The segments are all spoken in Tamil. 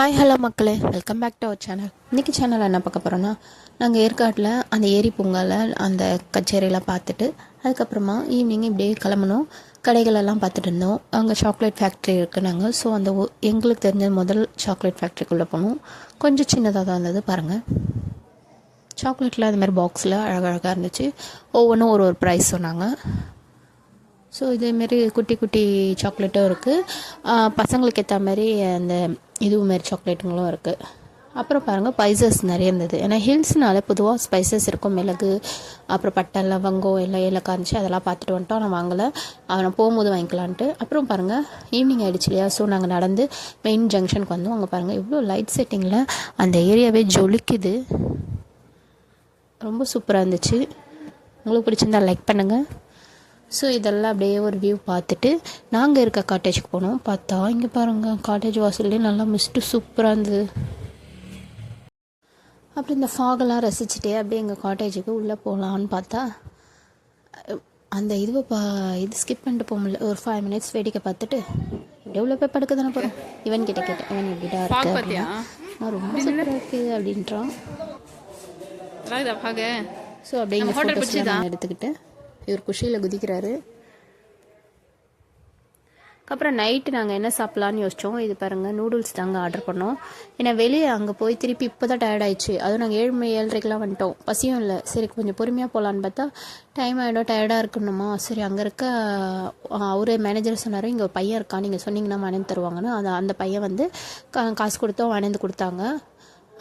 ஹாய் ஹலோ மக்களே, welcome back to our channel. இன்றைக்கி சேனலில் என்ன பார்க்க போகிறோன்னா, நாங்கள் ஏற்காட்டில் அந்த ஏரி பூங்காவில் அந்த கச்சேரியெல்லாம் பார்த்துட்டு அதுக்கப்புறமா ஈவினிங் இப்படியே கிளம்பணும். கடைகளெல்லாம் பார்த்துட்டு இருந்தோம். அங்கே சாக்லேட் ஃபேக்ட்ரி இருக்குது. நாங்கள் ஸோ அந்த எங்களுக்கு தெரிஞ்ச முதல் சாக்லேட் ஃபேக்ட்ரிக்குள்ளே போனோம். கொஞ்சம் சின்னதாக தான் இருந்தது பாருங்கள். சாக்லேட்டில் அது மாதிரி பாக்ஸில் அழகழகாக இருந்துச்சு. ஒவ்வொன்றும் ஒரு ப்ரைஸ் சொன்னாங்க. ஸோ இதேமாரி குட்டி குட்டி சாக்லேட்டும் இருக்குது. பசங்களுக்கு ஏற்ற மாதிரி அந்த இதுமாரி சாக்லேட்டுங்களும் இருக்குது. அப்புறம் பாருங்கள், ஸ்பைசஸ் நிறைய இருந்தது. ஏன்னா ஹில்ஸ்னால பொதுவாக ஸ்பைசஸ் இருக்கும். மிளகு, அப்புறம் பட்டை, லவங்கம் எல்லாம் ஏலக்காய் இருந்துச்சு. அதெல்லாம் பார்த்துட்டு வந்துட்டோம். நான் வாங்கலை, அவனை போகும்போது வாங்கிக்கலான்ட்டு. அப்புறம் பாருங்கள், ஈவினிங் ஆகிடுச்சு இல்லையா. ஸோ நாங்கள் நடந்து மெயின் ஜங்ஷனுக்கு வந்தோம். அங்கே பாருங்கள் எவ்வளோ லைட் செட்டிங்கில் அந்த ஏரியாவே ஜொலிக்குது. ரொம்ப சூப்பராக இருந்துச்சு. உங்களுக்கு பிடிச்சிருந்தா லைக் பண்ணுங்கள். ஸோ இதெல்லாம் அப்படியே ஒரு வியூ பார்த்துட்டு நாங்கள் இருக்க காட்டேஜுக்கு போனோம். பார்த்தா இங்கே பாருங்கள், காட்டேஜ் வாசல்லே நல்லா மிஸ்ட்டு சூப்பராக இருந்தது. அப்படி இந்த ஃபாகெல்லாம் ரசிச்சுட்டே அப்படியே எங்கள் காட்டேஜுக்கு உள்ளே போகலான்னு பார்த்தா அந்த இது ஸ்கிப் பண்ணிட்டு போக முடியல. ஒரு 5 மினிட்ஸ் வேடிக்கை பார்த்துட்டு இப்படியே உள்ள போய் படுக்க தானே போகிறோம். இவன்கிட்ட கேட்டேன், இவன் எப்படிடா இருக்கு அப்படின்னா, நான் ரொம்ப சூப்பராக இருக்குது அப்படின்றான். ஸோ அப்படியே எங்கள் ஃபோட்டோஸ்லாம் நான் எடுத்துக்கிட்டு இவர் குஷியில் குதிக்கிறாரு. அப்புறம் நைட்டு நாங்கள் என்ன சாப்பிட்லான்னு யோசித்தோம். இது பாருங்கள், நூடுல்ஸ் தாங்க ஆர்டர் பண்ணோம். ஏன்னா வெளியே அங்கே போய் திருப்பி இப்போ தான் டயர்ட் ஆயிடுச்சு. அதுவும் நாங்கள் 7:30-7:30க்கெலாம் வந்துட்டோம். பசியும் இல்லை. சரி கொஞ்சம் பொறுமையாக போகலான்னு பார்த்தா டைம் ஆகிடும், டயர்டாக இருக்கணுமா. சரி அங்கே இருக்க அவரே மேனேஜர் சொன்னார், இங்கே ஒரு பையன் இருக்கான், நீங்கள் சொன்னீங்கன்னா வாங்கிட்டு தருவாங்கன்னு. அந்த பையன் வந்து காசு கொடுத்தோம் வாங்கிட்டு கொடுத்தாங்க.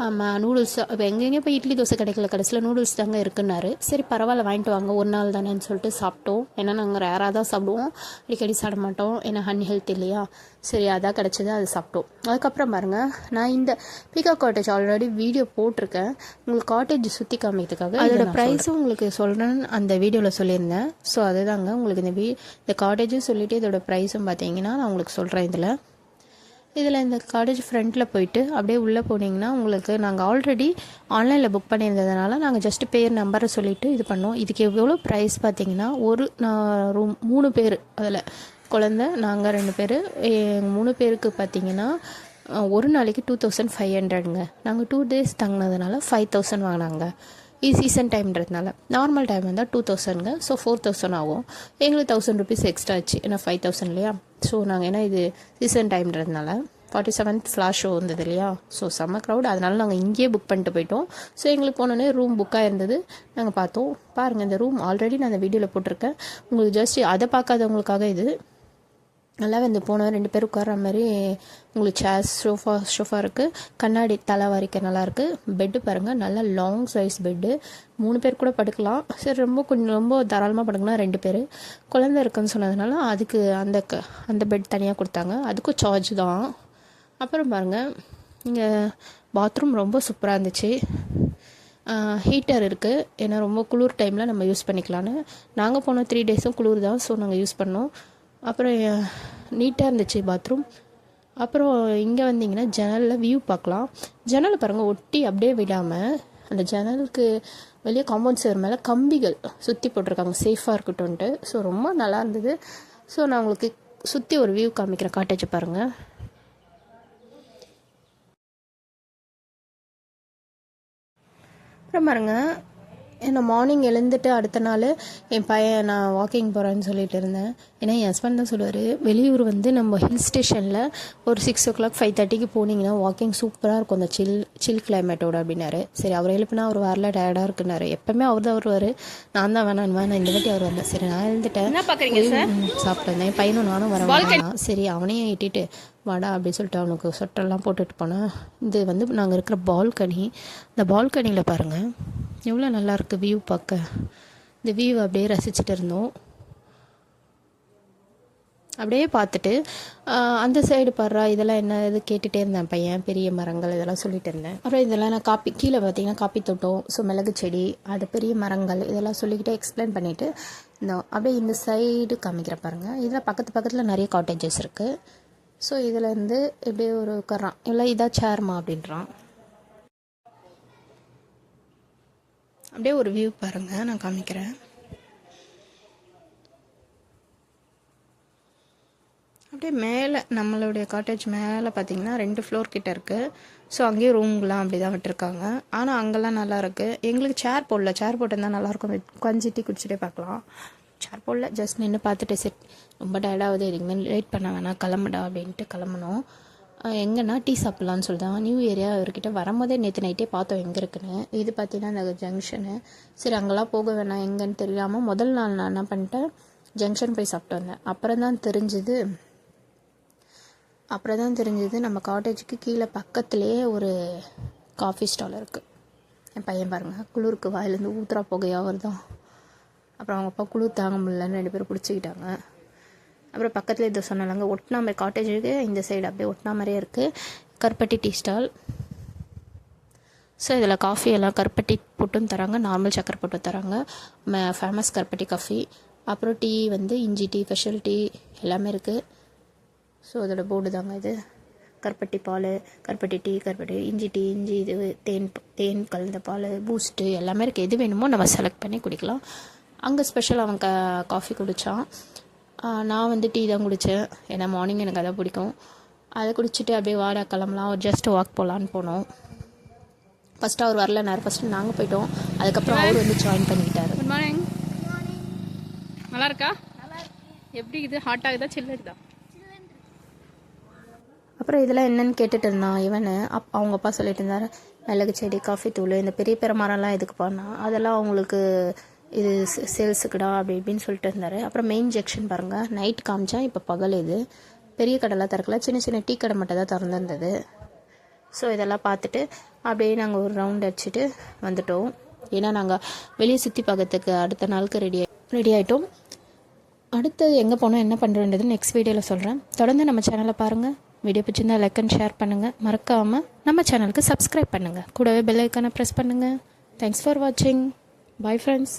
ஆமாம், நூடுல்ஸ் இப்போ எங்கெங்கே போய் இட்லி தோசை கிடைக்கல, கடைசியில் நூடுல்ஸ் தாங்க இருக்குன்னாரு. சரி பரவாயில்ல வாங்கிட்டு வாங்க, ஒரு நாள் தானேன்னு சொல்லிட்டு சாப்பிட்டோம். ஏன்னா நாங்கள் ரேராக தான் சாப்பிடுவோம், அடிக்கடி சாப்பிட மாட்டோம். ஏன்னா அன்ஹெல்த் இல்லையா. சரி அதான் கிடச்சது, அது சாப்பிட்டோம். அதுக்கப்புறம் பாருங்கள், நான் இந்த பீகாக் காட்டேஜ் ஆல்ரெடி வீடியோ போட்டிருக்கேன். உங்களுக்கு காட்டேஜ் சுற்றி காமிக்கிறதுக்காக அதோட ப்ரைஸும் உங்களுக்கு சொல்கிறேன்னு அந்த வீடியோவில் சொல்லியிருந்தேன். ஸோ அதுதாங்க உங்களுக்கு இந்த காட்டேஜும் சொல்லிவிட்டு இதோட ப்ரைஸும் பார்த்தீங்கன்னா நான் உங்களுக்கு சொல்கிறேன். இதில் இந்த காட்டேஜ் ஃப்ரண்ட்டில் போயிட்டு அப்படியே உள்ளே போனீங்கன்னா உங்களுக்கு நாங்கள் ஆல்ரெடி ஆன்லைனில் புக் பண்ணியிருந்ததுனால நாங்கள் ஜஸ்ட்டு பேர் நம்பரை சொல்லிவிட்டு இது பண்ணோம். இதுக்கு எவ்வளோ ப்ரைஸ் பார்த்தீங்கன்னா, ரூம் 3 பேர், அதில் குழந்த நாங்கள் 2 பேர், 3 பேருக்கு பார்த்தீங்கன்னா ஒரு நாளைக்கு 2500ங்க. நாங்கள் 2 days தங்கினதுனால 5000 வாங்கினாங்க. இது சீசன் டைம்ன்றதுனால. நார்மல் டைம் வந்தால் 2000ங்க. ஸோ 4000 ஆகும். எங்களுக்கு 1000 rupees எக்ஸ்ட்ரா ஆச்சு, ஏன்னா 5000 இல்லையா. ஸோ நாங்கள் ஏன்னா இது சீசன் டைம்ன்றதுனால 47th ஃப்ளாஷ் ஷோ இருந்தது இல்லையா. ஸோ செம்ம க்ரௌட், அதனால நாங்கள் இங்கேயே புக் பண்ணிட்டு போயிட்டோம். ஸோ எங்களுக்கு போனோடனே ரூம் புக்காக இருந்தது. நாங்கள் பார்த்தோம். பாருங்கள், இந்த ரூம் ஆல்ரெடி நான் அந்த வீடியோவில் போட்டிருக்கேன். உங்களுக்கு ஜஸ்ட் அதை பார்க்காதவங்களுக்காக இது. நல்லா வந்து போனோம். 2 பேர் உட்கார்ற மாதிரி உங்களுக்கு சேர்ஸ், ஷோஃபா இருக்குது. கண்ணாடி தலை வரைக்கும் நல்லாயிருக்கு. பெட்டு பாருங்கள், நல்லா லாங் சைஸ் பெட்டு. 3 பேர் கூட படுக்கலாம். சரி ரொம்ப தாராளமாக படுக்கலாம். 2 பேர் குழந்தை இருக்குன்னு சொன்னதுனால அதுக்கு அந்த பெட் தனியாக கொடுத்தாங்க. அதுக்கும் சார்ஜ் தான். அப்புறம் பாருங்கள், இங்கே பாத்ரூம் ரொம்ப சூப்பராக இருந்துச்சு. ஹீட்டர் இருக்குது, ஏன்னா ரொம்ப குளிர் டைமில் நம்ம யூஸ் பண்ணிக்கலான்னு. நாங்கள் போன 3 days குளிர் தான், ஸோ நாங்கள் யூஸ் பண்ணோம். அப்புறம் நீட்டாக இருந்துச்சு பாத்ரூம். அப்புறம் இங்கே வந்தீங்கன்னா ஜன்னலில் வியூ பார்க்கலாம். ஜன்னலை பாருங்கள், ஒட்டி அப்படியே விடாமல் அந்த ஜன்னலுக்கு வெளியே காம்பவுண்ட் சேர் மேலே கம்பிகள் சுற்றி போட்டிருக்காங்க, சேஃபாக இருக்கட்டும்ன்ட்டு. ஸோ ரொம்ப நல்லா இருந்தது. ஸோ நான் உங்களுக்கு சுற்றி ஒரு வியூ காமிக்கிறேன். காட்டேஜ் பாருங்கள். அப்புறம் பாருங்கள், நான் மார்னிங் எழுந்துட்டு அடுத்த நாள் என் பையன் நான் வாக்கிங் போகிறேன்னு சொல்லிட்டு இருந்தேன். ஏன்னா என் ஹஸ்பண்ட் தான் சொல்லுவார், வெளியூர் வந்து நம்ம ஹில் ஸ்டேஷனில் ஒரு 6 o'clock 5:30க்கு போனீங்கன்னா வாக்கிங் சூப்பராக இருக்கும், அந்த சில் கிளைமேட்டோட அப்படின்னாரு. சரி அவர் எழுப்புனா அவர் வரல, டயர்டாக இருக்குன்னாரு. எப்போவுமே அவர் தான் வருவார், நான் தான் வேணான்னு நான் இந்த வாட்டி அவர் வரல. சரி நான் எழுந்துட்டேன், சாப்பிட்டு வந்தேன். என் பையனும் நானும் வரேன். சரி அவனையும் இட்டிட்டு வாடா அப்படின்னு சொல்லிட்டு அவனுக்கு சொட்டெல்லாம் போட்டுட்டு போனேன். இது வந்து நாங்கள் இருக்கிற பால்கனி. இந்த பால்கனியில் பாருங்கள் எவ்வளோ நல்லாயிருக்கு வியூ பார்க்க. இந்த வியூ அப்படியே ரசிச்சுட்டு இருந்தோம். அப்படியே பார்த்துட்டு அந்த சைடு பாடுறா இதெல்லாம் என்ன இது கேட்டுகிட்டே இருந்தேன். பையன் பெரிய மரங்கள் இதெல்லாம் சொல்லிட்டு இருந்தேன். அப்புறம் இதெல்லாம் நான் கீழே பார்த்தீங்கன்னா காப்பி தோட்டம், ஸோ மிளகு செடி, அது பெரிய மரங்கள் இதெல்லாம் சொல்லிக்கிட்டே எக்ஸ்பிளைன் பண்ணிவிட்டு அப்படியே இந்த சைடு காமிக்கிற பாருங்கள். இதில் பக்கத்தில் நிறைய காட்டேஜஸ் இருக்குது. ஸோ இதிலேருந்து எப்படியே ஒரு உட்காரான், இல்லை இதாக சேர்மா அப்படின்றான். அப்படியே ஒரு வியூ பாருங்கள், நான் காமிக்கிறேன். அப்படியே மேலே நம்மளுடைய காட்டேஜ் மேலே பார்த்திங்கன்னா 2 ஃப்ளோர் கிட்ட இருக்குது. ஸோ அங்கேயும் ரூம்லாம் அப்படி தான் விட்டுருக்காங்க. ஆனால் அங்கெல்லாம் நல்லா இருக்குது. எங்களுக்கு சேர் போடல, சேர் போட்டிருந்தால் நல்லாயிருக்கும், கொஞ்சம் டீ குடிச்சிட்டே பார்க்கலாம். சேர் போடல, ஜஸ்ட் நின்று பார்த்துட்டு செட் ரொம்ப டயர்டாகுது, எதுக்குமே லேட் பண்ண வேணாம், கிளம்புடா அப்படின்ட்டு கிளம்பணும். எங்கன்னா டீ சாப்பிட்லான்னு சொல்லிதான் நியூ ஏரியா இவர்கிட்ட வரும்போதே நேற்று நைட்டே பார்த்தோம் எங்கே இருக்குன்னு. இது பார்த்தீங்கன்னா அந்த ஜங்ஷனு. சரி அங்கெல்லாம் போக வேணாம், எங்கன்னு தெரியாமல் முதல் நாள் நான் என்ன பண்ணிட்டேன், ஜங்ஷன் போய் சாப்பிட்டு வந்தேன். அப்புறம் தான் தெரிஞ்சுது நம்ம காட்டேஜுக்கு கீழே பக்கத்துலேயே ஒரு காஃபி ஸ்டால் இருக்குது. என் பையன் பாருங்கள், குளிருக்கு வாயிலேருந்து ஊத்துறா புகையாக வருதான். அப்புறம் அவங்க அப்பா குளிர் தாங்க முடியலன்னு 2 பேரும் பிடிச்சிக்கிட்டாங்க. அப்புறம் பக்கத்தில் இதை சொன்னாங்க, ஒட்டினா மாதிரி காட்டேஜுக்கு இந்த சைடு அப்படியே ஒட்டினா மாதிரியே இருக்குது கருப்பட்டி டீ ஸ்டால். ஸோ இதில் காஃபி எல்லாம் கருப்பட்டி போட்டும் தராங்க, நார்மல் சக்கரை போட்டு தராங்க. ஃபேமஸ் கருப்பட்டி காஃபி. அப்புறம் டீ வந்து இஞ்சி டீ, ஸ்பெஷல் டீ எல்லாமே இருக்குது. ஸோ அதோட போர்டு தாங்க இது. கருப்பட்டி பால், கருப்பட்டி டீ, கருப்பட்டி இஞ்சி டீ, இஞ்சி இது தேன் கலந்த பால், பூஸ்ட்டு எல்லாமே இருக்குது. எது வேணுமோ நம்ம செலக்ட் பண்ணி குடிக்கலாம். அங்கே ஸ்பெஷல் அவன் காஃபி குடித்தான். நான் வந்து டீ தான் குடித்தேன், ஏன்னா மார்னிங் எனக்கு அதான் பிடிக்கும். அதை குடிச்சிட்டு அப்படியே வாடா கிளம்பலாம், ஒரு ஜஸ்ட் வாக் போகலான்னு போனோம். ஃபஸ்ட்டு அவர் வரல, ஃபஸ்ட்டு நாங்கள் போயிட்டோம். அதுக்கப்புறம் அவர் வந்து ஜாயின் பண்ணிக்கிட்டாரு. Good morning. நல்லா இருக்கா? எப்படி இது ஹாட் ஆகுதா சில்லுதா? அப்புறம் இதெல்லாம் என்னென்னு கேட்டுட்டு இருந்தான் இவனு. அவங்க அப்பா சொல்லிட்டு இருந்தார், மிளகு செடி, காஃபி தூள், இந்த பெரிய பெரிய மரம்லாம் எதுக்கு பண்ணா, அதெல்லாம் அவங்களுக்கு இது சேல்ஸுக்குடா அப்படி இப்படின்னு சொல்லிட்டு இருந்தார். அப்புறம் மெயின் ஜங்ஷன் பாருங்கள், நைட் காமிச்சா இப்போ பகல். இது பெரிய கடைலாம் திறக்கல, சின்ன சின்ன டீ கடை மட்டும் தான் திறந்துருந்தது. ஸோ இதெல்லாம் பார்த்துட்டு அப்படியே நாங்கள் ஒரு ரவுண்ட் அடிச்சுட்டு வந்துட்டோம். ஏன்னா நாங்கள் வெளியே சுற்றி பார்க்கறதுக்கு அடுத்த நாளுக்கு ரெடி ஆகிட்டோம். அடுத்தது எங்கே போனோம், என்ன பண்ணுறதுன்றது நெக்ஸ்ட் வீடியோவில் சொல்கிறேன். தொடர்ந்து நம்ம சேனலை பாருங்கள். வீடியோ பிடிச்சிருந்தா லைக் அண்ட் ஷேர் பண்ணுங்கள். மறக்காமல் நம்ம சேனலுக்கு சப்ஸ்கிரைப் பண்ணுங்கள். கூடவே பெல் ஐக்கானை ப்ரெஸ் பண்ணுங்கள். தேங்க்ஸ் ஃபார் வாட்சிங். Bye friends.